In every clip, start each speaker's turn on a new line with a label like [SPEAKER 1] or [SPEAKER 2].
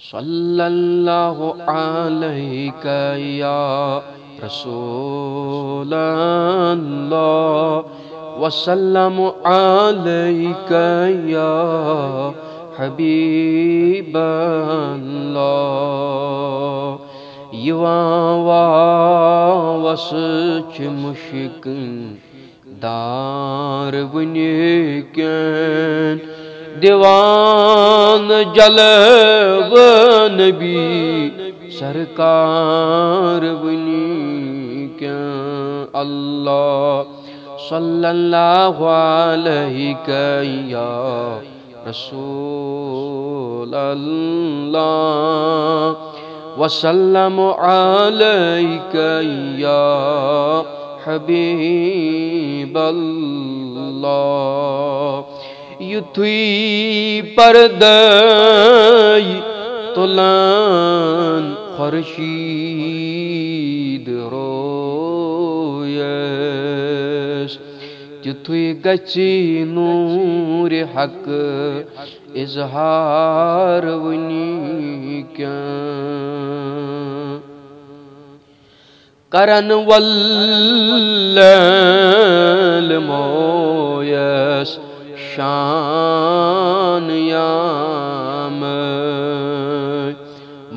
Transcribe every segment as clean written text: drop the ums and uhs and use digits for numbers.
[SPEAKER 1] सल्लल्लाहु अलैका या रसूलल्लाह वसल्लमु अलैका या हबीबल्लाह। यवावस च मुश्क दार वनिकन दीवान जलब नबी सरकार वनिकन। अल्लाह सल्लल्लाहु अलैका या रसूलल्लाह वसल्लमु अलैका या हबीबल्लाह। युथुई पर्दई तुलन खुर्शीद रोयस युथुई गछि नूर हक इजहार वनिकन। करन वल्लल मोयस शान याम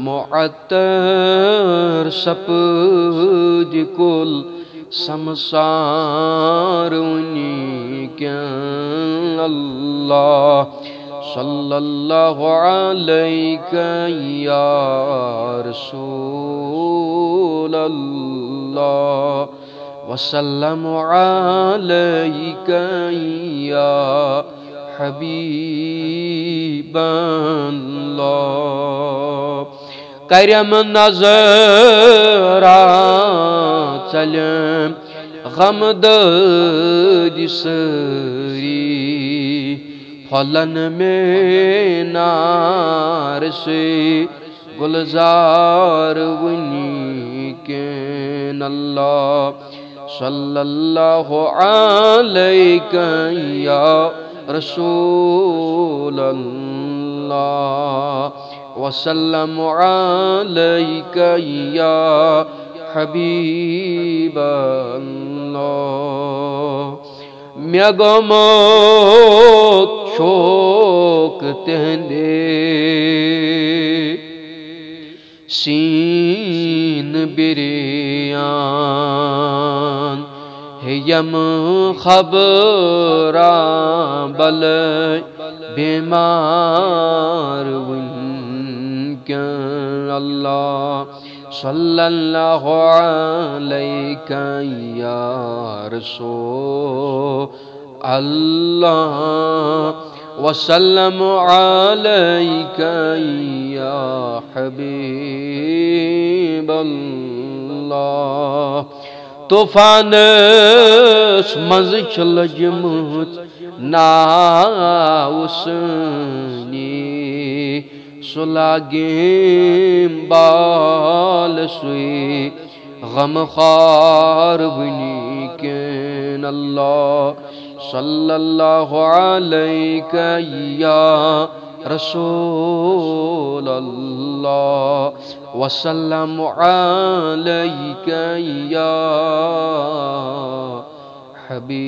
[SPEAKER 1] मुअत्तर सपद कुल समसार वनिकन। अल्लाह सल्लल्लाहु अलैका या रसूलल्लाह वसल्लमु अलैका या हबीबल्लाह। करम नजरा चलम गमदद सरी फलन में नार से गुलजार वनिकन। अल्लाह सल्लल्लाहु अलैका या रसूलल्लाह वसल्लमु अलैका या हबीबल्लाह। मैं गमोत शोक तेंदे सीन बिरियान है यम खबरा बल बीमार वनिकन। अल्लाह सल्लल्लाहु अलैका या रसूलल्लाह वसल्लमु अलैका या हबीबल्लाह। तूफानस मज लजमत नाउसनी सुलागिम बाल सुई गमखार वनिकन। अल्लाह सल्लल्लाहु अलैका या रसूलल्लाह वसल्लमु अलैका या हबीबल्लाह।